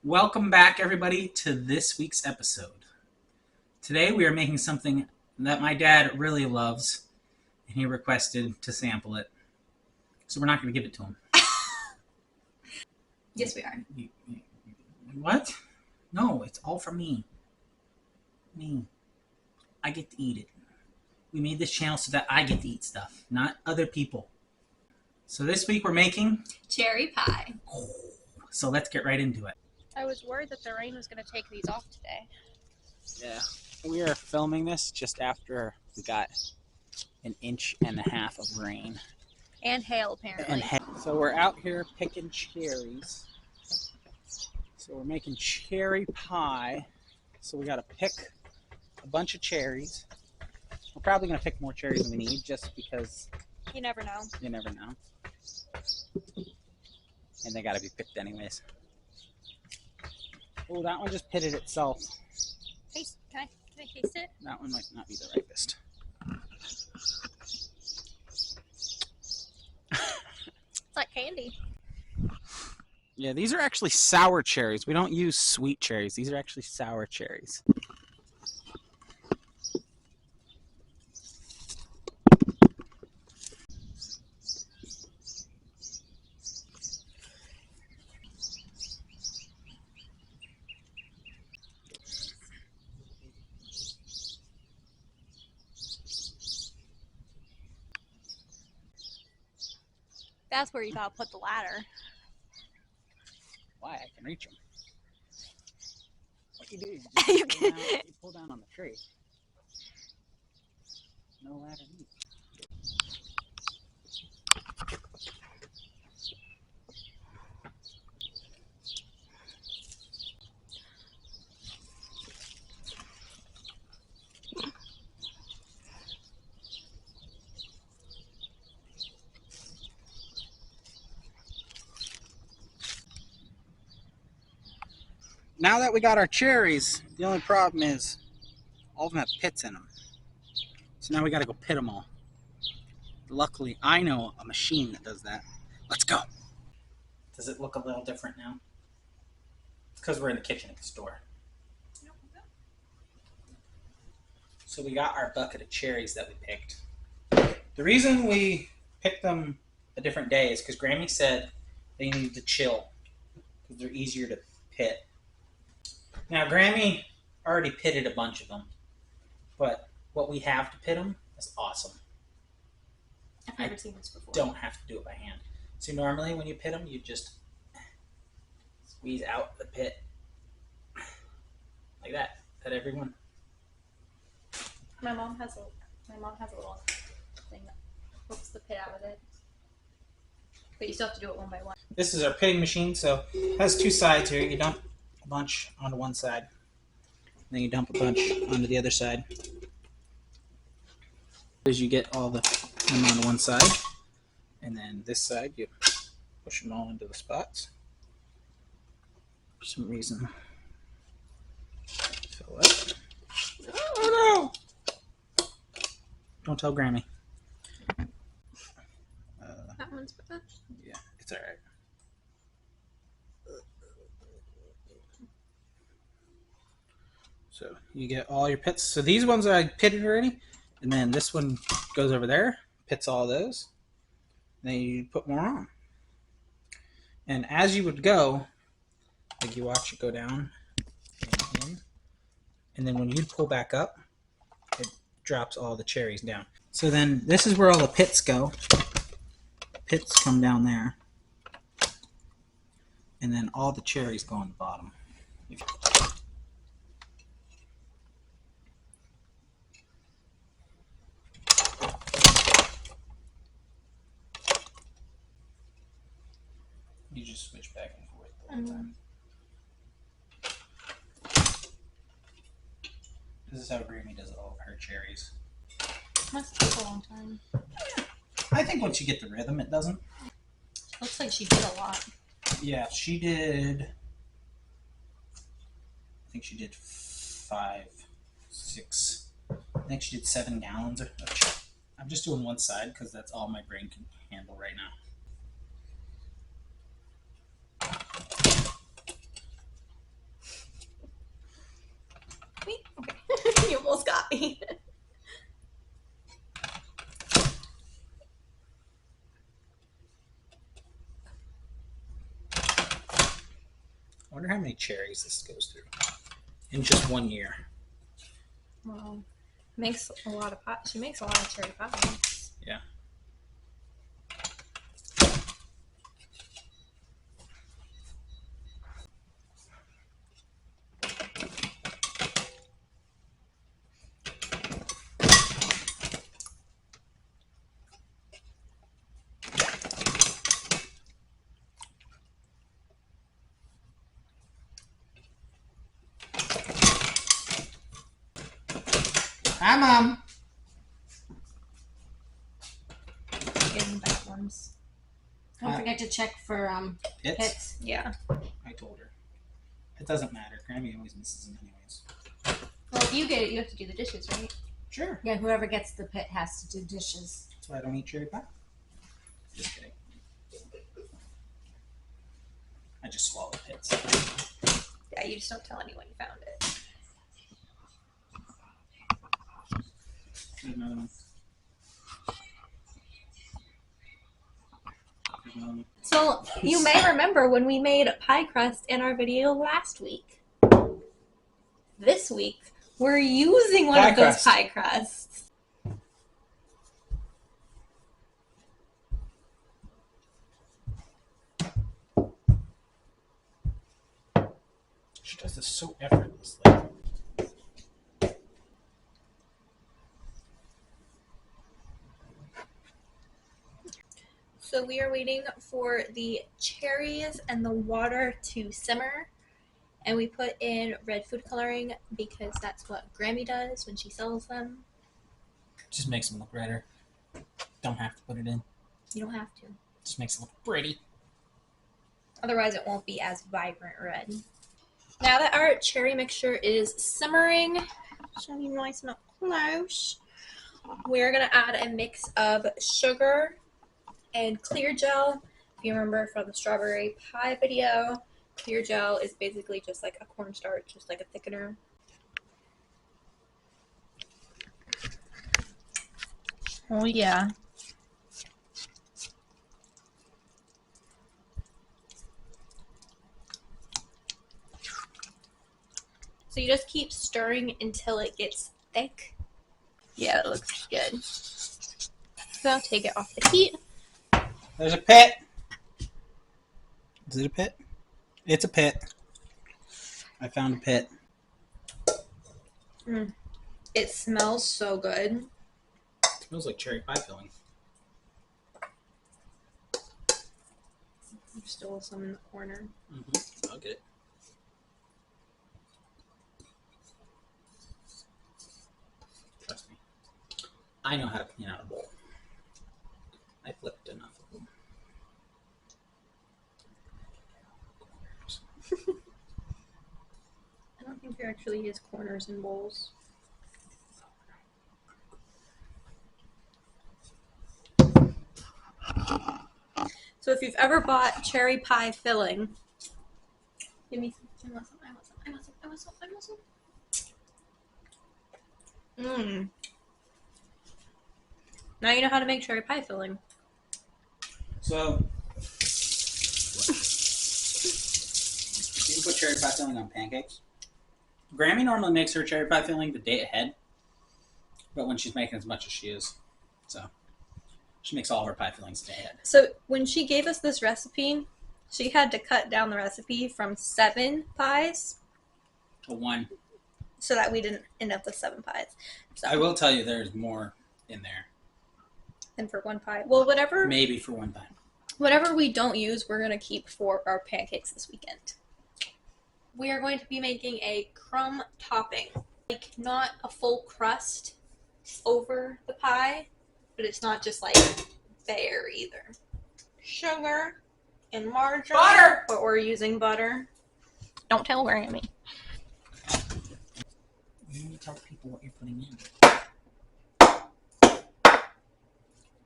Welcome back, everybody, to this week's episode. Today we are making something that my dad really loves, and he requested to sample it. So we're not going to give it to him. Yes, we are. What? No, it's all for me. Me. I get to eat it. We made this channel so that I get to eat stuff, not other people. So this week we're making cherry pie. So let's get right into it. I was worried that the rain was going to take these off today. Yeah, we are filming this just after we got an inch and a half of rain. And hail, apparently. So we're out here picking cherries. So we're making cherry pie. So we got to pick a bunch of cherries. We're probably going to pick more cherries than we need just because You never know. you never know. And they got to be picked anyways. Oh, that one just pitted itself. Taste, can I taste it? That one might not be the ripest. It's like candy. Yeah, these are actually sour cherries. We don't use sweet cherries. These are actually sour cherries. That's where you gotta put the ladder. Why? I can reach them. What you do is You you pull down on the tree. No ladder needed. Now that we got our cherries, the only problem is all of them have pits in them. So now we got to go pit them all. Luckily, I know a machine that does that. Let's go. Does it look a little different now? It's because we're in the kitchen at the store. So we got our bucket of cherries that we picked. The reason we picked them a different day is because Grammy said they needed to chill because they're easier to pit. Now, Grammy already pitted a bunch of them, but what we have to pit them is awesome. I've never seen this before. Don't have to do it by hand. So normally when you pit them, you just squeeze out the pit like that. Is that everyone? My mom has a little thing that hooks the pit out of it. But you still have to do it one by one. This is our pitting machine, so it has two sides here. You dump a bunch onto one side, then you dump a bunch onto the other side. As you get all them on one side, and then this side you push them all into the spots. For some reason, fill up. Oh no! Don't tell Grammy. That one's better. Yeah, it's all right. So you get all your pits. So these ones are pitted already, and then this one goes over there, pits all those. And then you put more on. And as you would go, like you watch it go down and in, and then when you pull back up, it drops all the cherries down. So then this is where all the pits go. Pits come down there, and then all the cherries go on the bottom. You just switch back and forth all the time. This is how Grammy does all of her cherries. Must take a long time. I think once you get the rhythm, it doesn't. Looks like she did a lot. Yeah, she did. I think she did 5, 6. I think she did 7 gallons of cherry. I'm just doing one side because that's all my brain can handle right now. wonder how many cherries this goes through in just 1 year. Well, makes a lot of pie. She makes a lot of cherry pie. Yeah. Hi, Mom. Getting back ones. Don't forget to check for Hits? hits. Yeah. I told her. It doesn't matter. Grammy always misses them anyways. Well, if you get it, you have to do the dishes, right? Sure. Yeah, whoever gets the pit has to do dishes. That's why I don't eat cherry pie. Just kidding. I just swallow pits. Yeah, you just don't tell anyone you found it. There's another one. There's another one. So, you may remember when we made pie crust in our video last week. This week, we're using one Pie of those crust. pie crusts. She does this so effortlessly. So we are waiting for the cherries and the water to simmer. And we put in red food coloring because that's what Grammy does when she sells them. Just makes them look redder. Don't have to put it in. You don't have to. Just makes it look pretty. Otherwise it won't be as vibrant red. Now that our cherry mixture is simmering, show you nice and up close, we're going to add a mix of sugar and clear gel. If you remember from the strawberry pie video, clear gel is basically just like a cornstarch, just like a thickener. Oh yeah. So you just keep stirring until it gets thick. Yeah, it looks good. So take it off the heat. There's a pit. Is it a pit? It's a pit. I found a pit. It smells so good. It smells like cherry pie filling. There's still some in the corner. I'll get it. Trust me. I know how to clean out a bowl. I flipped enough of them. I don't think there actually is corners in bowls. So if you've ever bought cherry pie filling, give me some. I want some. I want some. I want some. I want some. I want some. Now you know how to make cherry pie filling. So, you can put cherry pie filling on pancakes. Grammy normally makes her cherry pie filling the day ahead, but when she's making as much as she is, so she makes all of her pie fillings the day ahead. So when she gave us this recipe, she had to cut down the recipe from 7 pies To one. so that we didn't end up with 7 pies. So, I will tell you there's more in there. and for 1 pie. Well, Maybe for one time. whatever we don't use, we're going to keep for our pancakes this weekend. We are going to be making a crumb topping. Like, not a full crust over the pie, but it's not just like bare either. Sugar and margarine. Butter! But we're using butter. Don't tell Grammy. You need to tell people what you're putting in.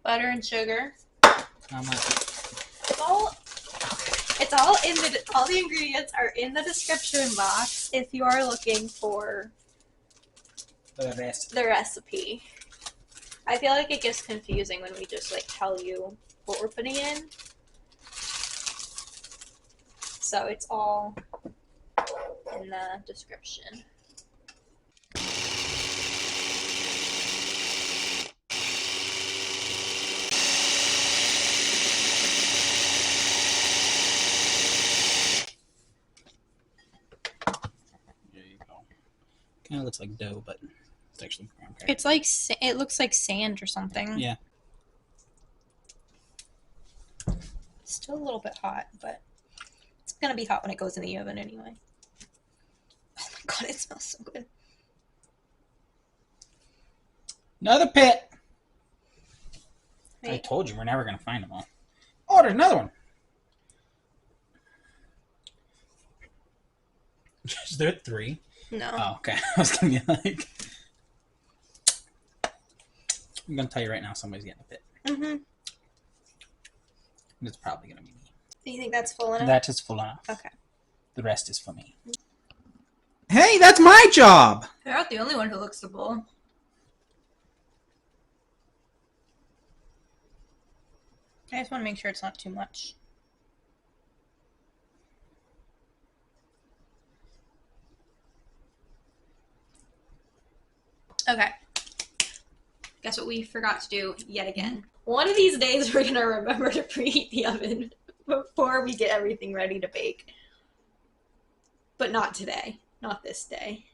Butter and sugar. How much? It's all in all the ingredients are in the description box if you are looking for The rest. the recipe. I feel like it gets confusing when we just like tell you what we're putting in. So it's all in the description. There you go. Kind of looks like dough, but it's actually graham crackers. It's like it looks like sand or something. Yeah. Still a little bit hot, but it's gonna be hot when it goes in the oven anyway. Oh my god, it smells so good. Another pit. I Wait. told you we're never gonna find them all. Oh, there's another one. Is there 3? No. Oh, okay. I was gonna be like, I'm gonna tell you right now, somebody's getting a pit. Mm-hmm. It's probably gonna be me. Do you think that's full enough? That is full enough. Okay. The rest is for me. Hey, that's my job. You're not the only one who looks the bowl. I just want to make sure it's not too much. Okay. Guess what we forgot to do yet again? One of these days we're going to remember to preheat the oven before we get everything ready to bake. But not today. Not this day.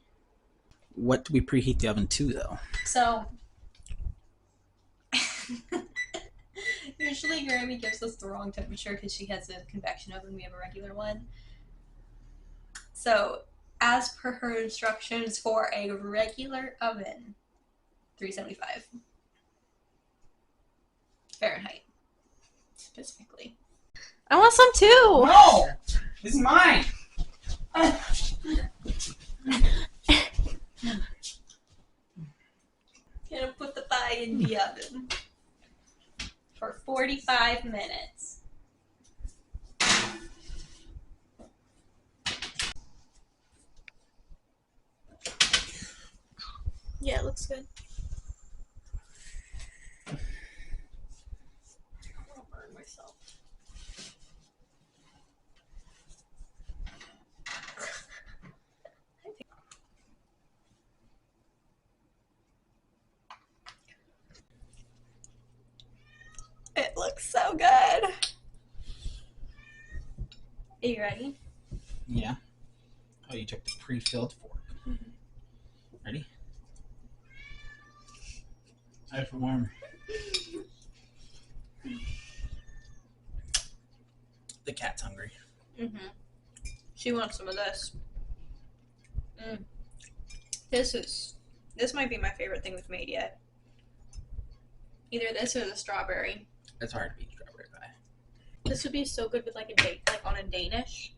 What do we preheat the oven to, though? So, usually Grammy gives us the wrong temperature because she has a convection oven. We have a regular one. So, as per her instructions for a regular oven, 375 Fahrenheit, specifically. I want some too! No! This is mine! Gonna put the pie in the oven for 45 minutes. Yeah, it looks good. I'll burn myself. It looks so good. Are you ready? Yeah. Oh, you took the pre-filled fork. Ready? I for warm. The cat's hungry. She wants some of this. This might be my favorite thing we've made yet. Either this or the strawberry. It's hard to beat strawberry pie. This would be so good with like on a Danish.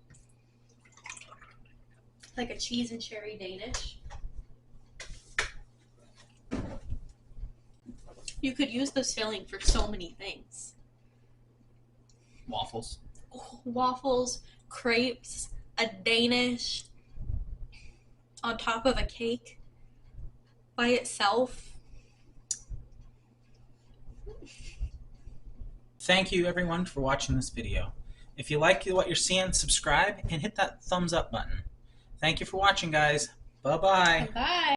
Like a cheese and cherry Danish. You could use this filling for so many things. Waffles. Waffles, crepes, a Danish on top of a cake by itself. Thank you everyone for watching this video. If you like what you're seeing, subscribe and hit that thumbs up button. Thank you for watching, guys. Bye-bye. Bye.